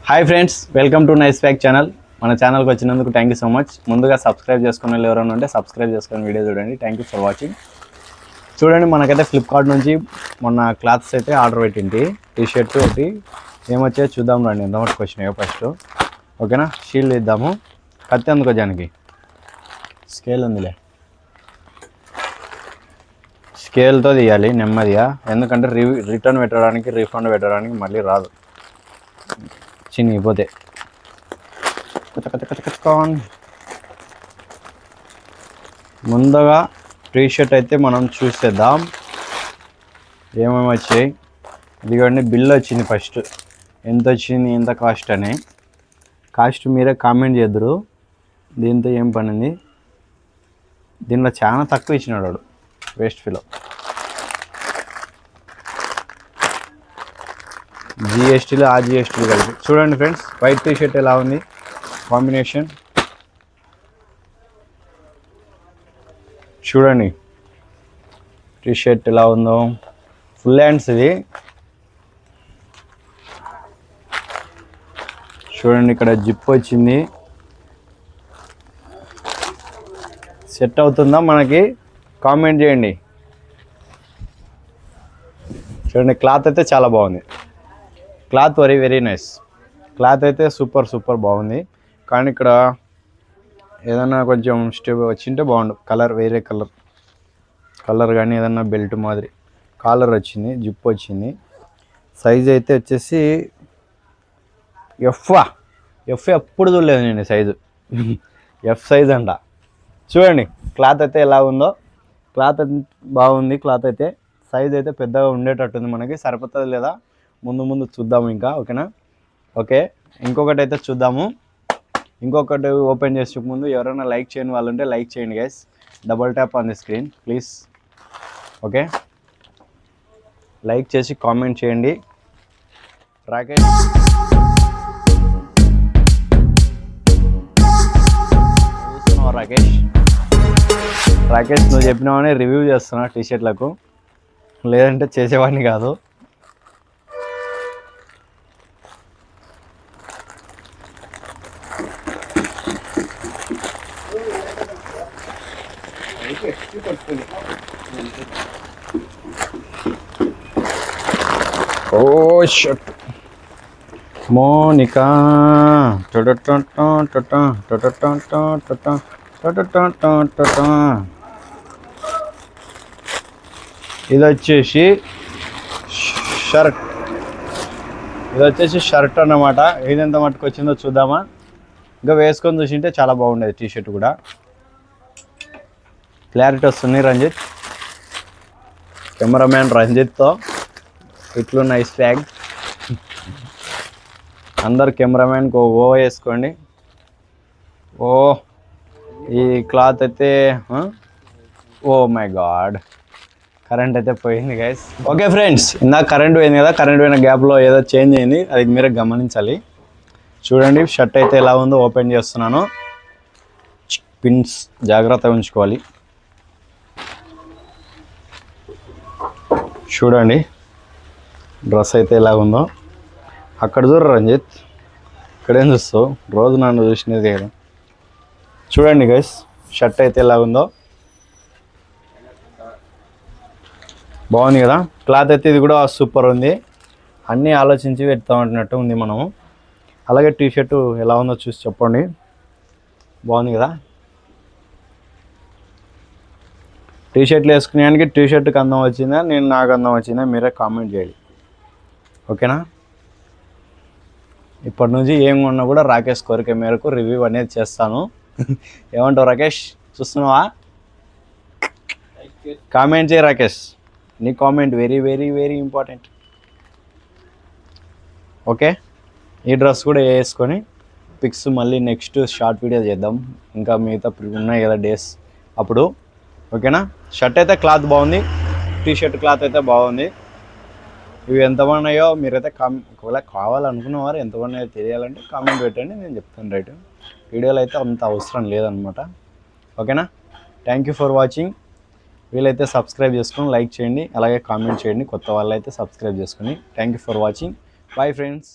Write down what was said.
Hi friends, welcome to nice fact channel. మన ఛానల్కి వచ్చినందుకు థ్యాంక్ యూ సో మచ్. ముందుగా సబ్స్క్రైబ్ చేసుకునే వాళ్ళు ఎవరైనా ఉంటే సబ్స్క్రైబ్ చేసుకుని వీడియో చూడండి. Thank you for watching. చూడండి, మనకైతే ఫ్లిప్కార్ట్ నుంచి మొన్న క్లాత్స్ అయితే ఆర్డర్ పెట్టింది. టీ షర్ట్ ఒకటి ఏమొచ్చాయో చూద్దాం రండి. ఎంత మటుకు వచ్చినాయో ఫస్ట్. ఓకేనా, షీల్డ్ ఇద్దాము. కత్తి అందుకో జానికి, స్కేల్ ఉందిలే, స్కేల్తో తీయాలి నెమ్మదిగా, ఎందుకంటే రిటర్న్ పెట్టడానికి రీఫండ్ పెట్టడానికి మళ్ళీ రాదు, చినిగిపోతే. ముందుగా టీ షర్ట్ అయితే మనం చూసేద్దాం ఏమేమి వచ్చాయి. ఇదిగోండి, బిల్ వచ్చింది. ఫస్ట్ ఎంత వచ్చింది, ఎంత కాస్ట్ అని. కాస్ట్ మీరే కామెంట్ చేద్దరు. దీంతో ఏం పనింది, దీనిలో చాలా తక్కువ ఇచ్చినాడు వాడు, వేస్ట్ ఫీలో. జిఎస్టీలు ఆ జిఎస్టీలు కలిపి. చూడండి ఫ్రెండ్స్, వైట్ టీ షర్ట్ ఎలా ఉంది కాంబినేషన్. చూడండి టీ షర్ట్ ఎలా ఉందో, ఫుల్ హ్యాండ్స్ ఇది. చూడండి, ఇక్కడ జిప్ వచ్చింది. సెట్ అవుతుందా మనకి, కామెంట్ చేయండి. చూడండి, క్లాత్ అయితే చాలా బాగుంది. Cloth very nice. క్లాత్ అయితే సూపర్ బాగుంది. కానీ ఇక్కడ ఏదన్నా కొంచెం స్టెప్ వచ్చింటే బాగుండు. కలర్ వేరే కలర్ కానీ ఏదన్నా బెల్ట్ మాదిరి కాలర్ వచ్చింది, జిప్ వచ్చింది. సైజ్ అయితే వచ్చేసి ఎఫ్ ఎప్పుడు చూడలేదు నేను సైజు. ఎఫ్ సైజ్ అంట. చూడండి క్లాత్ అయితే ఎలా ఉందో. క్లాత్ బాగుంది. క్లాత్ అయితే సైజ్ అయితే పెద్దగా ఉండేటట్టుంది. మనకి సరిపోతుంది లేదా ముందు చూద్దాము ఇంకా. ఓకేనా, ఓకే. ఇంకొకటి అయితే చూద్దాము. ఇంకొకటి ఓపెన్ చేసే ముందు ఎవరైనా లైక్ చేయని వాళ్ళు ఉంటే లైక్ చేయండి guys. Double tap on the screen please. Okay, like చేసి కామెంట్ చేయండి. రాకేష్ రాకేష్ నువ్వు చెప్పినావని రివ్యూ చేస్తున్నా టీ షర్ట్లకు, లేదంటే చేసేవాడిని కాదు. ఓ షర్ట్ మోనికా ఇది వచ్చేసి షర్ట్ అన్నమాట. ఇది ఎంత మట్టుకు వచ్చిందో చూద్దామా. ఇంకా వేసుకొని చూసింటే చాలా బాగుండేది టీ షర్ట్ కూడా. క్లారిటీ వస్తుంది రంజిత్, కెమెరామ్యాన్ రంజిత్తో. ఇట్లు నైస్ ఫ్యాగ్. అందరు కెమెరామ్యాన్కి ఓ వేసుకోండి. ఓ ఈ క్లాత్ అయితే ఓ మై గాడ్, కరెంట్ అయితే పోయింది గైస్. ఓకే ఫ్రెండ్స్, ఇందాక కరెంట్ పోయింది కదా, కరెంట్ పోయిన గ్యాప్లో ఏదో చేంజ్ అయింది, అది మీరే గమనించాలి. చూడండి షర్ట్ అయితే ఎలా ఉందో ఓపెన్ చేస్తున్నాను. పిన్స్ జాగ్రత్తగా ఉంచుకోవాలి. చూడండి డ్రెస్ అయితే ఎలా ఉందో. అక్కడ చూడరు రంజిత్, ఇక్కడేం చూస్తావు, రోజు నన్ను చూసినది కదా. చూడండి గైస్, షర్ట్ అయితే ఎలా ఉందో, బాగుంది కదా. క్లాత్ అయితే ఇది కూడా సూపర్ ఉంది. అన్నీ ఆలోచించి పెడతామంటున్నట్టు ఉంది మనము. అలాగే టీ షర్టు ఎలా ఉందో చూసి చెప్పండి. బాగుంది కదా. టీ షర్ట్లు వేసుకునేదానికి టీ షర్ట్కి అందం వచ్చిందా, నాకు అందం వచ్చిందా, మీరే కామెంట్ చేయాలి. ఓకేనా, ఇప్పటి నుంచి ఏం కొన్నా కూడా రాకేష్ కోరిక మేరకు రివ్యూ అనేది చేస్తాను. ఏమంటావు రాకేష్, చూస్తున్నావా? కామెంట్ చేయి రాకేష్, నీ కామెంట్ వెరీ ఇంపార్టెంట్. ఓకే, ఈ డ్రెస్ కూడా వేసుకొని పిక్స్ మళ్ళీ నెక్స్ట్ షార్ట్ వీడియో చేద్దాం. ఇంకా మిగతా ఉన్నాయి కదా డేస్ అప్పుడు. ఓకేనా, షర్ట్ అయితే క్లాత్ బాగుంది, టీ షర్ట్ క్లాత్ అయితే బాగుంది. ఇవి ఎంతమంది ఉన్నాయో మీరైతే ఒకవేళ కావాలనుకున్నవారు ఎంతమంది ఉన్నాయో తెలియాలంటే కామెంట్ పెట్టండి, నేను చెప్తాను. రైట్, వీడియోలో అయితే అంత అవసరం లేదనమాట. ఓకేనా, థ్యాంక్ యూ ఫర్ వాచింగ్. వీలైతే సబ్స్క్రైబ్ చేసుకొని లైక్ చేయండి, అలాగే కామెంట్ చేయండి. కొత్త వాళ్ళు అయితే సబ్స్క్రైబ్ చేసుకొని. Thank you for watching. Bye friends.